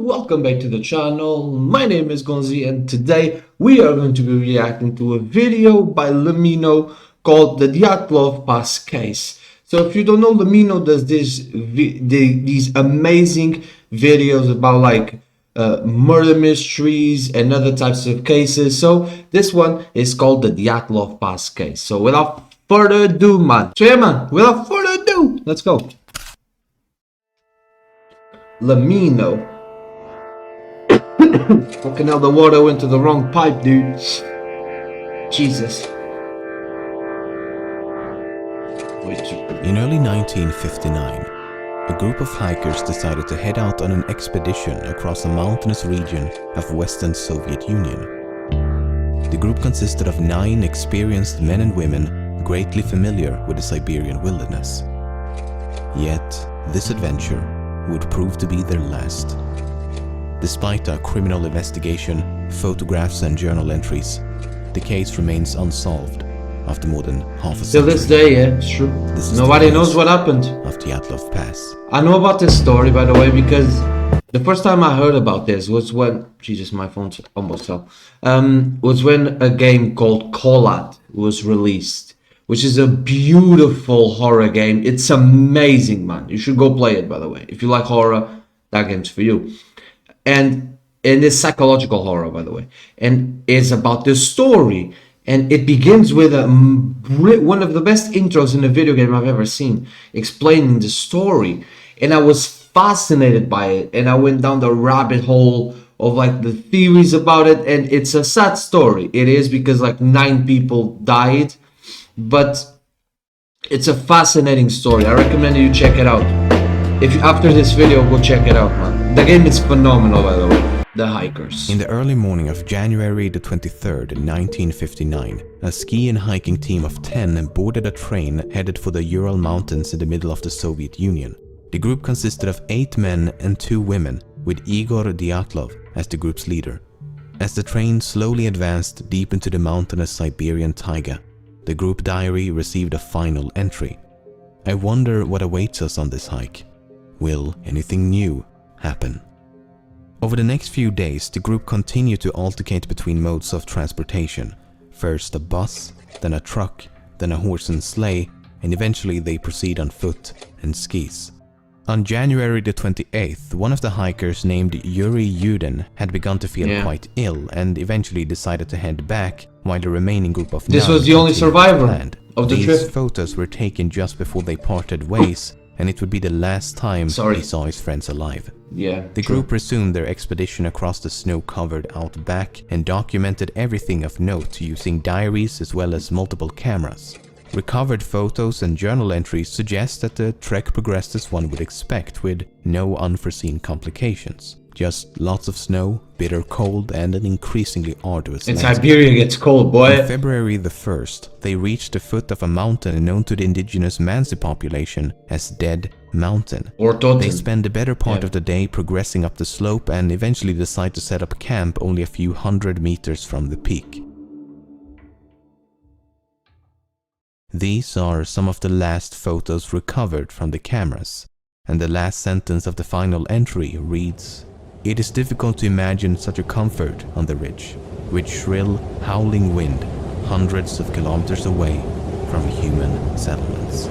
welcome back to the channel. My name is Gonzii and today we are going to be reacting to a video by Lemmino called the Dyatlov pass case. So if you don't know, Lemmino does these amazing videos about like murder mysteries and other types of cases. So this one is called the Dyatlov pass case. So without further ado, man. So yeah, man, without further ado, let's go. Lemmino. Fucking hell, the water went to the wrong pipe, dude. Jesus. In early 1959, a group of hikers decided to head out on an expedition across the mountainous region of Western Soviet Union. The group consisted of 9 experienced men and women greatly familiar with the Siberian wilderness. Yet, this adventure would prove to be their last. Despite a criminal investigation, photographs and journal entries, the case remains unsolved after more than half a century. Till this day, yeah, it's true. Nobody knows what happened. Of Dyatlov Pass. I know about this story, by the way, because the first time I heard about this was when... Jesus, my phone's almost fell. Was when a game called Kolat was released, which is a beautiful horror game. It's amazing, man. You should go play it, by the way. If you like horror, that game's for you. And it's psychological horror, by the way. And it's about the story. And it begins with one of the best intros in a video game I've ever seen, explaining the story. And I was fascinated by it. And I went down the rabbit hole of like the theories about it. And it's a sad story. It is, because like 9 people died. But it's a fascinating story. I recommend you check it out. If you, after this video, go check it out, man. The game is phenomenal, by the way. The hikers. In the early morning of January the 23rd, 1959, a ski and hiking team of 10 boarded a train headed for the Ural Mountains in the middle of the Soviet Union. The group consisted of 8 men and 2 women, with Igor Dyatlov as the group's leader. As the train slowly advanced deep into the mountainous Siberian taiga, the group diary received a final entry. I wonder what awaits us on this hike. Will anything new happen? Over the next few days, the group continued to alternate between modes of transportation. First a bus, then a truck, then a horse and sleigh, and eventually they proceed on foot and skis. On January the 28th, one of the hikers named Yuri Yudin had begun to feel quite ill and eventually decided to head back, while the remaining group of 9 This was the only survivor of the trip. These photos were taken just before they parted ways, and it would be the last time he saw his friends alive. The group resumed their expedition across the snow-covered outback and documented everything of note using diaries as well as multiple cameras. Recovered photos and journal entries suggest that the trek progressed as one would expect, with no unforeseen complications. Just lots of snow, bitter cold, and an increasingly arduous In Siberia gets cold, boy. On February the 1st, they reached the foot of a mountain known to the indigenous Mansi population as Dead Mountain. They spend the better part of the day progressing up the slope and eventually decide to set up camp only a few hundred meters from the peak. These are some of the last photos recovered from the cameras, and the last sentence of the final entry reads, "It is difficult to imagine such a comfort on the ridge, with shrill, howling wind hundreds of kilometers away from human settlements."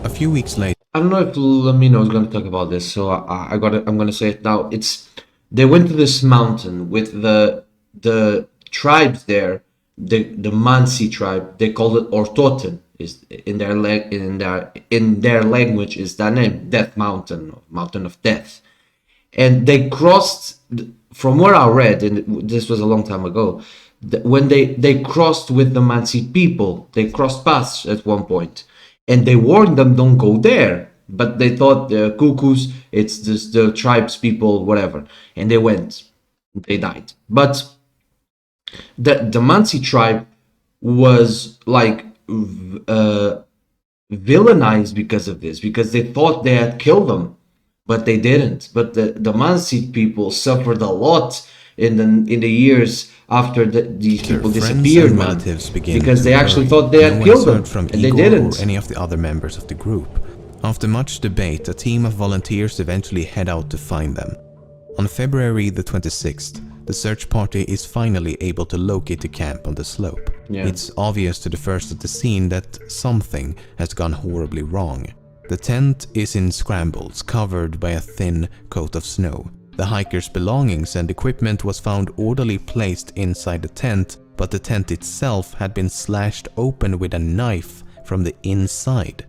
A few weeks later, I don't know if Lemmino is going to talk about this, so I'm going to say it now. They went to this mountain with the tribes there, the Mansi tribe. They called it Ortoten. Is in their language is that name, Death Mountain, Mountain of Death. And they crossed, from where I read, and this was a long time ago, when they crossed with the Mansi people, they crossed paths at one point. And they warned them, don't go there. But they thought the cuckoos, it's just the tribes people, whatever. And they went. They died. But the Mansi tribe was like villainized because of this. Because they thought they had killed them. But they didn't. But the Mansi people suffered a lot in the years after these Their people friends disappeared, and man, relatives began because to they actually worry. thought they No had one killed them, heard from and they Igor didn't. or any of the other members of the group. After much debate, a team of volunteers eventually head out to find them. On February the 26th, the search party is finally able to locate the camp on the slope. Yeah. It's obvious to the first at the scene that something has gone horribly wrong. The tent is in scrambles, covered by a thin coat of snow. The hikers' belongings and equipment was found orderly placed inside the tent, but the tent itself had been slashed open with a knife from the inside.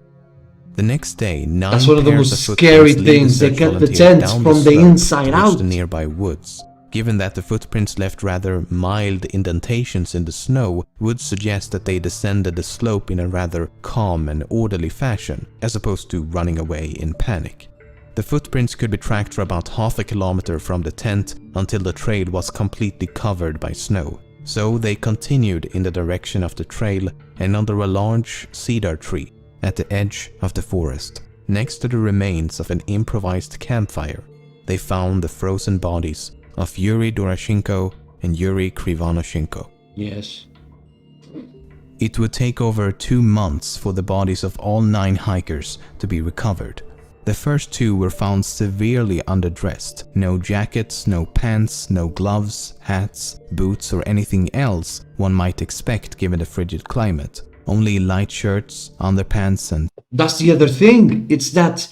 The next day, 9 That's one of the pairs most of scary footprints lead things. the They search cut the volunteers tents down from the slope inside towards out. the nearby woods. Given that the footprints left rather mild indentations in the snow, would suggest that they descended the slope in a rather calm and orderly fashion, as opposed to running away in panic. The footprints could be tracked for about half a kilometer from the tent until the trail was completely covered by snow. So they continued in the direction of the trail and under a large cedar tree at the edge of the forest, next to the remains of an improvised campfire, they found the frozen bodies of Yuri Doroshenko and Yuri Krivonoshenko. Yes. It would take over 2 months for the bodies of all 9 hikers to be recovered. The first 2 were found severely underdressed. No jackets, no pants, no gloves, hats, boots or anything else one might expect given the frigid climate. Only light shirts, underpants and... That's the other thing. It's that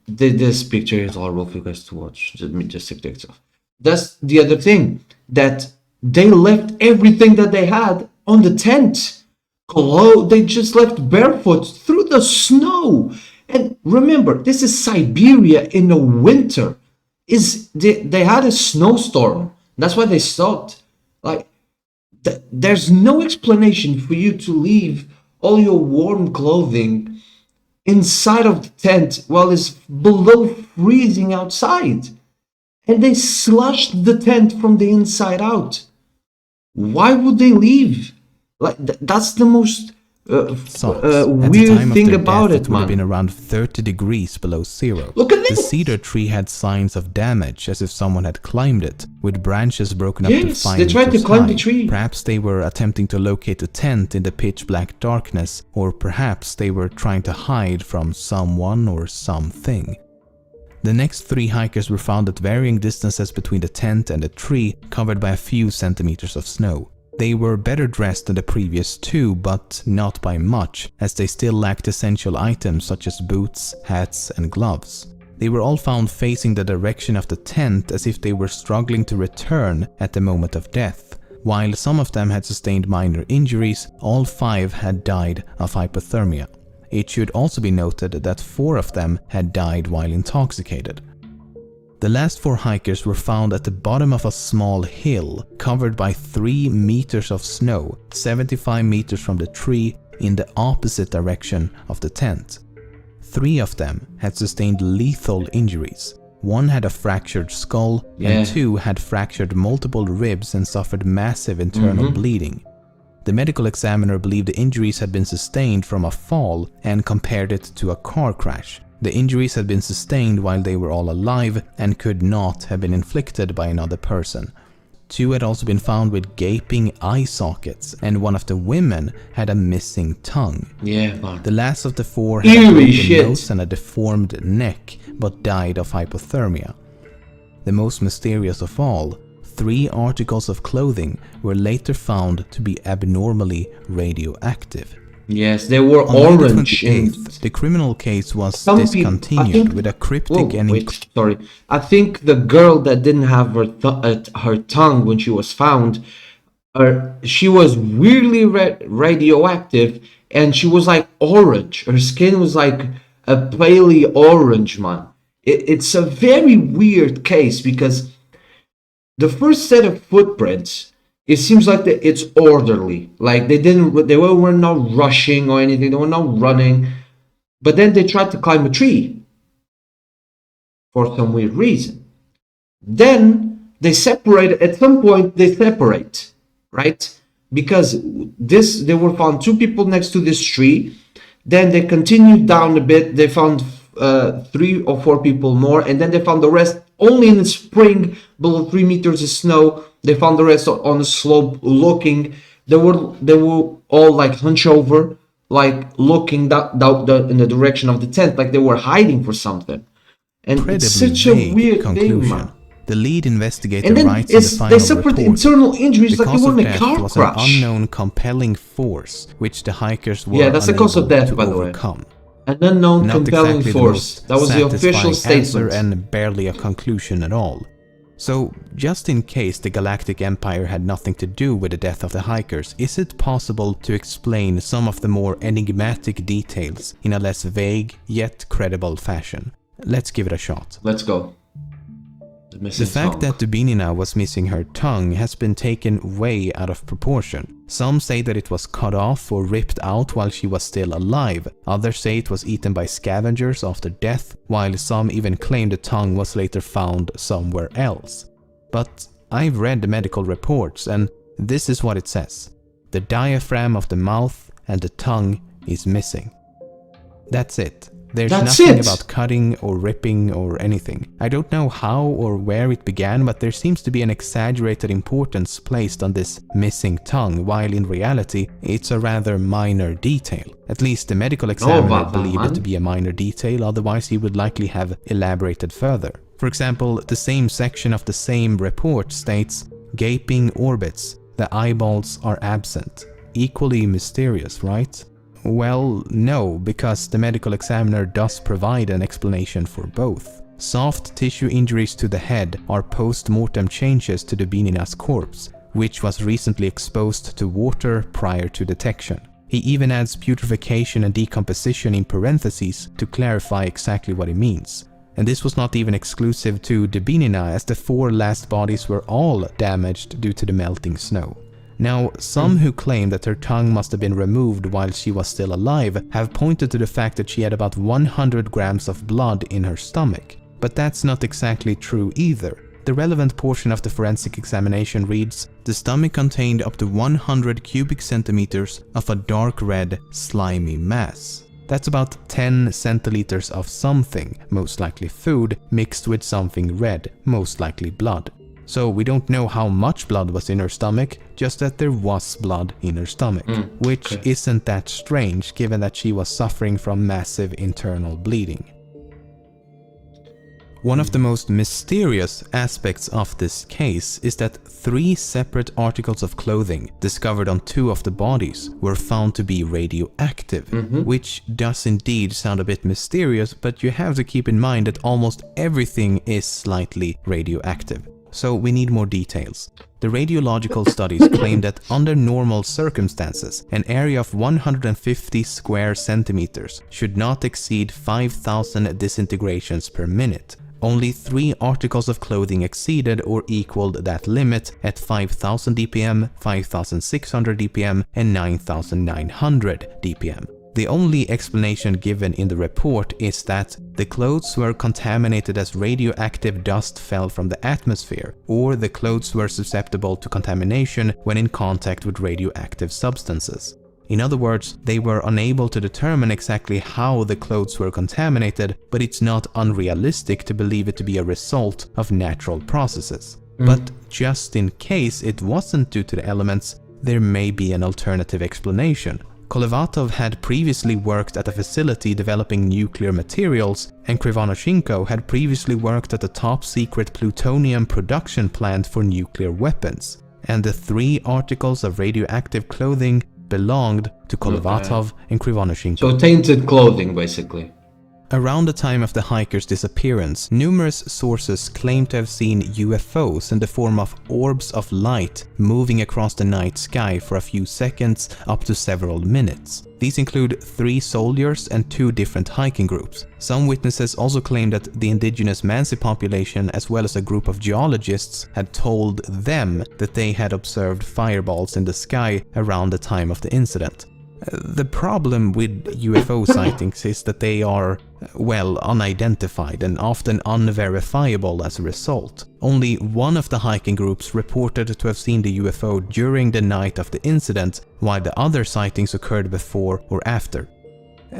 this picture is horrible for you guys to watch. Just take it off. That's the other thing. That they left everything that they had on the tent. They just left barefoot through the snow. And remember, this is Siberia in the winter. They had a snowstorm. That's why they stopped. Like, there's no explanation for you to leave all your warm clothing inside of the tent while it's below freezing outside. And they slashed the tent from the inside out. Why would they leave? Like, that's the most weird thing about it, would have been man. around 30 degrees below zero. Look at The this. cedar tree had signs of damage, as if someone had climbed it, with branches broken up to Yes, 5 they tried to meters climb the high. tree. Perhaps they were attempting to locate a tent in the pitch-black darkness, or perhaps they were trying to hide from someone or something. The next 3 hikers were found at varying distances between the tent and the tree, covered by a few centimeters of snow. They were better dressed than the previous 2, but not by much, as they still lacked essential items such as boots, hats and gloves. They were all found facing the direction of the tent as if they were struggling to return at the moment of death. While some of them had sustained minor injuries, all 5 had died of hypothermia. It should also be noted that 4 of them had died while intoxicated. The last 4 hikers were found at the bottom of a small hill, covered by 3 meters of snow, 75 meters from the tree in the opposite direction of the tent. 3 of them had sustained lethal injuries. 1 had a fractured skull, and 2 had fractured multiple ribs and suffered massive internal bleeding. The medical examiner believed the injuries had been sustained from a fall and compared it to a car crash. The injuries had been sustained while they were all alive and could not have been inflicted by another person. 2 had also been found with gaping eye sockets, and 1 of the women had a missing tongue. Yeah, man. The last of the 4 had a broken nose and a deformed neck, but died of hypothermia. The most mysterious of all, 3 articles of clothing were later found to be abnormally radioactive. Yes, they were On May orange. 28th, the criminal case was Some discontinued with a cryptic and I think the girl that didn't have her tongue when she was found, she was weirdly radioactive, and she was like orange. Her skin was like a paley orange, man. It's a very weird case because the first set of footprints, it seems like it's orderly. Like they were not rushing or anything. They were not running. But then they tried to climb a tree for some weird reason. Then they separated. At some point, they separate, right? Because they were found 2 people next to this tree. Then they continued down a bit. They found 3 or 4 people more, and then they found the rest only in the spring, below 3 meters of snow. They found the rest on the slope looking. They were all like hunched over, like looking in the direction of the tent, like they were hiding for something. And it's Incredibly such a vague weird conclusion. thing, man. The lead investigator And then writes in the final they suffered report, internal injuries the like they cause were of in a death car was an crash. unknown compelling force which the hikers were Yeah, that's the cause of unable death, to by the way. overcome. An unknown Not compelling exactly the force. most That was the official satisfying answer statement. and barely a conclusion at all. So, just in case the Galactic Empire had nothing to do with the death of the hikers, is it possible to explain some of the more enigmatic details in a less vague yet credible fashion? Let's give it a shot. Let's go. The fact that Dubinina was missing her tongue has been taken way out of proportion. Some say that it was cut off or ripped out while she was still alive. Others say it was eaten by scavengers after death, while some even claim the tongue was later found somewhere else. But I've read the medical reports and this is what it says. The diaphragm of the mouth and the tongue is missing. That's it. There's nothing about cutting or ripping or anything. I don't know how or where it began, but there seems to be an exaggerated importance placed on this missing tongue, while in reality, it's a rather minor detail. At least the medical examiner believed it to be a minor detail, otherwise he would likely have elaborated further. For example, the same section of the same report states, gaping orbits, the eyeballs are absent. Equally mysterious, right? Well, no, because the medical examiner does provide an explanation for both. Soft tissue injuries to the head are post-mortem changes to Dubinina's corpse, which was recently exposed to water prior to detection. He even adds putrefaction and decomposition in parentheses to clarify exactly what it means. And this was not even exclusive to Dubinina, as the 4 last bodies were all damaged due to the melting snow. Now, some who claim that her tongue must have been removed while she was still alive have pointed to the fact that she had about 100 grams of blood in her stomach. But that's not exactly true either. The relevant portion of the forensic examination reads, the stomach contained up to 100 cubic centimeters of a dark red, slimy mass. That's about 10 centiliters of something, most likely food, mixed with something red, most likely blood. So we don't know how much blood was in her stomach, just that there was blood in her stomach, which isn't that strange given that she was suffering from massive internal bleeding. One of the most mysterious aspects of this case is that 3 separate articles of clothing discovered on 2 of the bodies were found to be radioactive, which does indeed sound a bit mysterious, but you have to keep in mind that almost everything is slightly radioactive. So we need more details. The radiological studies claim that under normal circumstances, an area of 150 square centimeters should not exceed 5,000 disintegrations per minute. Only 3 articles of clothing exceeded or equaled that limit at 5,000 dpm, 5,600 dpm, and 9,900 dpm. The only explanation given in the report is that the clothes were contaminated as radioactive dust fell from the atmosphere, or the clothes were susceptible to contamination when in contact with radioactive substances. In other words, they were unable to determine exactly how the clothes were contaminated, but it's not unrealistic to believe it to be a result of natural processes. But just in case it wasn't due to the elements, there may be an alternative explanation. Kolevatov had previously worked at a facility developing nuclear materials, and Krivonoshenko had previously worked at a top-secret plutonium production plant for nuclear weapons, and the 3 articles of radioactive clothing belonged to Kolevatov and Krivonoshenko. So tainted clothing, basically. Around the time of the hikers' disappearance, numerous sources claim to have seen UFOs in the form of orbs of light moving across the night sky for a few seconds up to several minutes. These include 3 soldiers and 2 different hiking groups. Some witnesses also claim that the indigenous Mansi population, as well as a group of geologists, had told them that they had observed fireballs in the sky around the time of the incident. The problem with UFO sightings is that they are, well, unidentified and often unverifiable as a result. Only one of the hiking groups reported to have seen the UFO during the night of the incident, while the other sightings occurred before or after.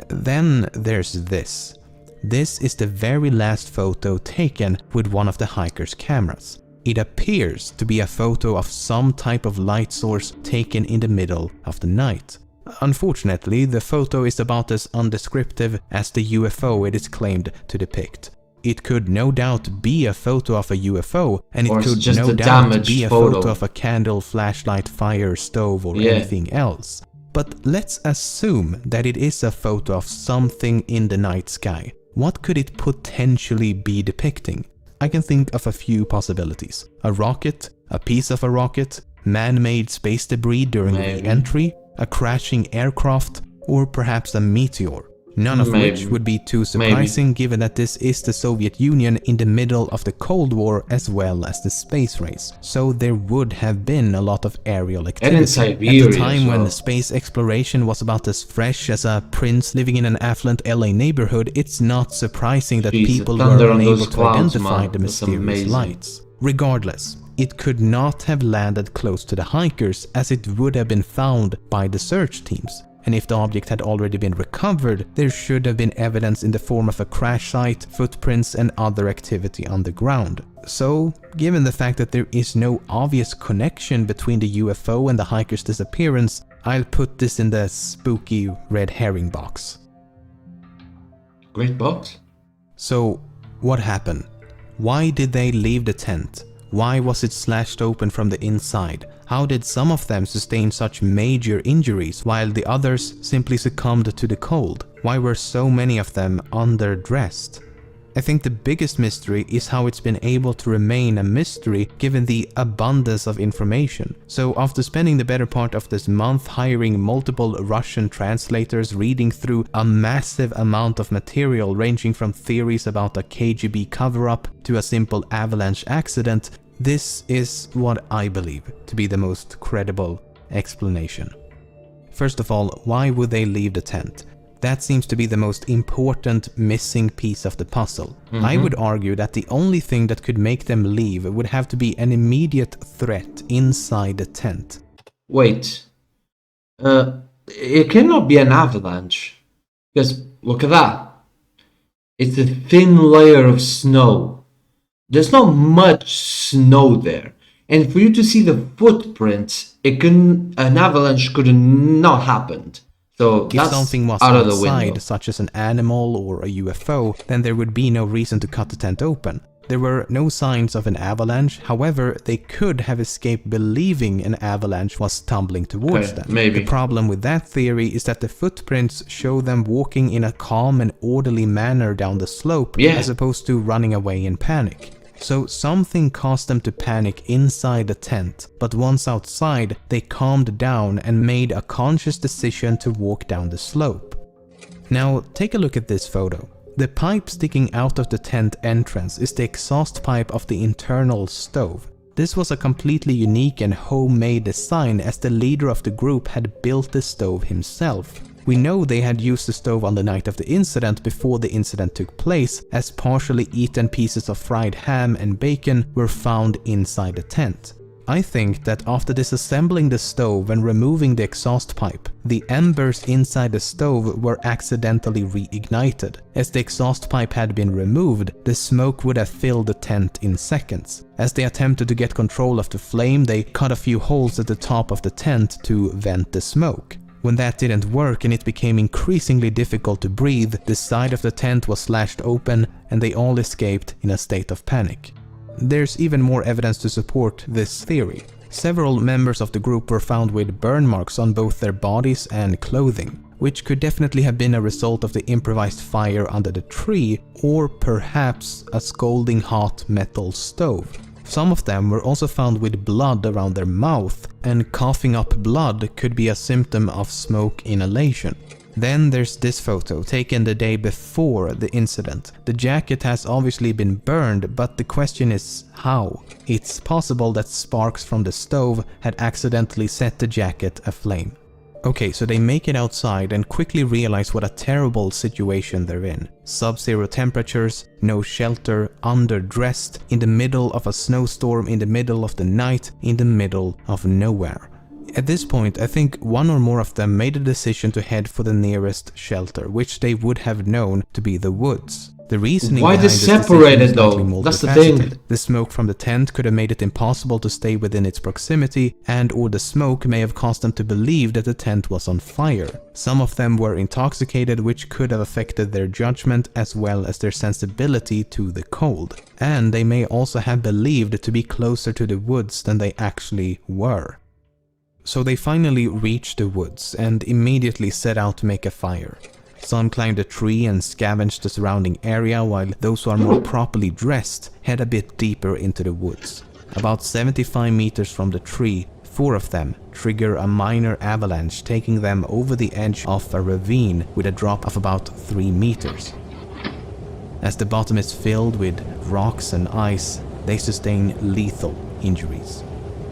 Then there's this. This is the very last photo taken with one of the hiker's cameras. It appears to be a photo of some type of light source taken in the middle of the night. Unfortunately, the photo is about as undescriptive as the UFO it is claimed to depict. It could no doubt be a photo of a UFO, and it could no doubt be a photo of a candle, flashlight, fire, stove, or anything else. But let's assume that it is a photo of something in the night sky. What could it potentially be depicting? I can think of a few possibilities. A rocket, a piece of a rocket, man-made space debris during re-entry, a crashing aircraft, or perhaps a meteor. None of which would be too surprising given that this is the Soviet Union in the middle of the Cold War as well as the space race. So there would have been a lot of aerial activity. At the time when space exploration was about as fresh as a prince living in an affluent LA neighborhood, it's not surprising that people were unable to identify the mysterious lights. Regardless, it could not have landed close to the hikers as it would have been found by the search teams. And if the object had already been recovered, there should have been evidence in the form of a crash site, footprints, and other activity on the ground. So, given the fact that there is no obvious connection between the UFO and the hiker's disappearance, I'll put this in the spooky red herring box. Great box. So, what happened? Why did they leave the tent? Why was it slashed open from the inside? How did some of them sustain such major injuries while the others simply succumbed to the cold? Why were so many of them underdressed? I think the biggest mystery is how it's been able to remain a mystery given the abundance of information. So after spending the better part of this month hiring multiple Russian translators reading through a massive amount of material ranging from theories about a KGB cover-up to a simple avalanche accident, this is what I believe to be the most credible explanation. First of all, why would they leave the tent? That seems to be the most important missing piece of the puzzle. I would argue that the only thing that could make them leave would have to be an immediate threat inside the tent. Wait. It cannot be an avalanche. Because, look at that. It's a thin layer of snow. There's not much snow there. And for you to see the footprints, an avalanche could not have happened. So if something was outside, such as an animal or a UFO, then there would be no reason to cut the tent open. There were no signs of an avalanche, however, they could have escaped believing an avalanche was tumbling towards them. The problem with that theory is that the footprints show them walking in a calm and orderly manner down the slope, as opposed to running away in panic. So something caused them to panic inside the tent, but once outside, they calmed down and made a conscious decision to walk down the slope. Now, take a look at this photo. The pipe sticking out of the tent entrance is the exhaust pipe of the internal stove. This was a completely unique and homemade design as the leader of the group had built the stove himself. We know they had used the stove on the night of the incident before the incident took place, as partially eaten pieces of fried ham and bacon were found inside the tent. I think that after disassembling the stove and removing the exhaust pipe, the embers inside the stove were accidentally reignited. As the exhaust pipe had been removed, the smoke would have filled the tent in seconds. As they attempted to get control of the flame, they cut a few holes at the top of the tent to vent the smoke. When that didn't work and it became increasingly difficult to breathe, the side of the tent was slashed open and they all escaped in a state of panic. There's even more evidence to support this theory. Several members of the group were found with burn marks on both their bodies and clothing, which could definitely have been a result of the improvised fire under the tree, or perhaps a scalding hot metal stove. Some of them were also found with blood around their mouth, and coughing up blood could be a symptom of smoke inhalation. Then there's this photo, taken the day before the incident. The jacket has obviously been burned, but the question is how? It's possible that sparks from the stove had accidentally set the jacket aflame. Okay, so they make it outside and quickly realize what a terrible situation they're in. Sub-zero temperatures, no shelter, underdressed, in the middle of a snowstorm, in the middle of the night, in the middle of nowhere. At this point, I think one or more of them made a decision to head for the nearest shelter, which they would have known to be the woods. The reasoning Why they behind this decision separated is likely though? That's the thing. multifaceted. The smoke from the tent could have made it impossible to stay within its proximity, and/or the smoke may have caused them to believe that the tent was on fire. Some of them were intoxicated, which could have affected their judgment as well as their sensibility to the cold. And they may also have believed to be closer to the woods than they actually were. So they finally reached the woods and immediately set out to make a fire. Some climbed a tree and scavenged the surrounding area, while those who are more properly dressed head a bit deeper into the woods. About 75 meters from the tree, 4 of them trigger a minor avalanche, taking them over the edge of a ravine with a drop of about 3 meters. As the bottom is filled with rocks and ice, they sustain lethal injuries.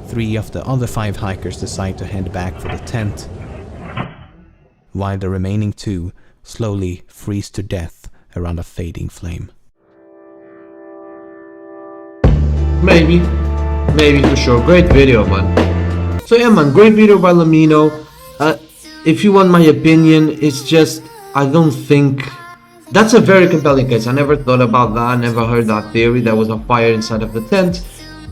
3 of the other 5 hikers decide to head back for the tent, while the remaining 2 slowly freeze to death around a fading flame. Maybe for sure. Great video, man. So yeah, man, great video by Lemmino. If you want my opinion, it's just, I don't think... That's a very compelling case. I never thought about that. I never heard that theory. There was a fire inside of the tent.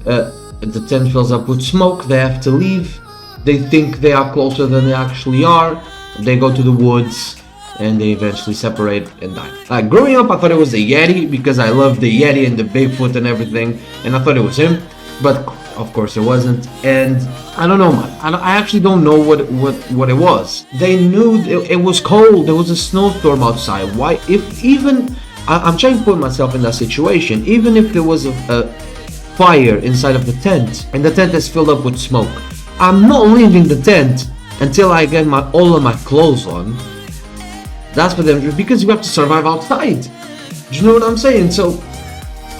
The tent fills up with smoke. They have to leave. They think they are closer than they actually are. They go to the woods and they eventually separate and die. Growing up, I thought it was a Yeti because I loved the Yeti and the Bigfoot and everything, and I thought it was him, but of course it wasn't. And I don't know, man. I actually don't know what it was. They knew it was cold. There was a snowstorm outside. Why? If even I'm trying to put myself in that situation. Even if there was a fire inside of the tent and the tent is filled up with smoke, I'm not leaving the tent until I get all of my clothes on. That's for them, because you have to survive outside. Do you know what I'm saying? So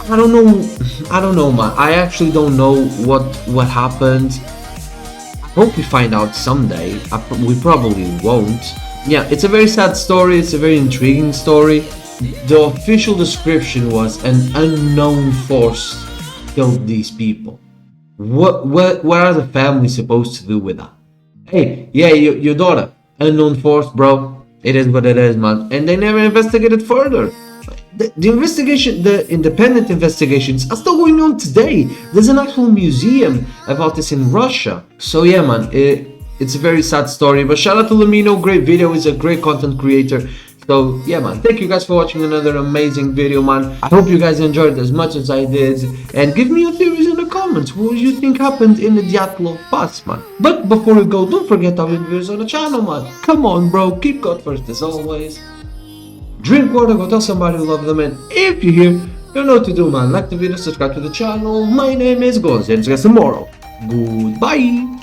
I don't know, man. I actually don't know what happened. I hope we find out someday. We probably won't. Yeah, it's a very sad story. It's a very intriguing story. The official description was an unknown force killed these people. What are the families supposed to do with that? Hey, yeah, your daughter, unknown force, bro. It is what it is, man. And they never investigated further. The investigation, the independent investigations are still going on today. There's an actual museum about this in Russia. So yeah, man, it's a very sad story. But shout out to Lemmino, great video. He's a great content creator. So yeah, man, thank you guys for watching another amazing video, man. I hope you guys enjoyed it as much as I did. And give me your theories in the comments. What do you think happened in the Dyatlov Pass, man? But before we go, don't forget our videos on the channel, man. Come on, bro. Keep God first as always. Drink water, go tell somebody you love them, and if you're here, you know what to do, man. Like the video, subscribe to the channel. My name is Gonzii, and see you guys tomorrow. Goodbye.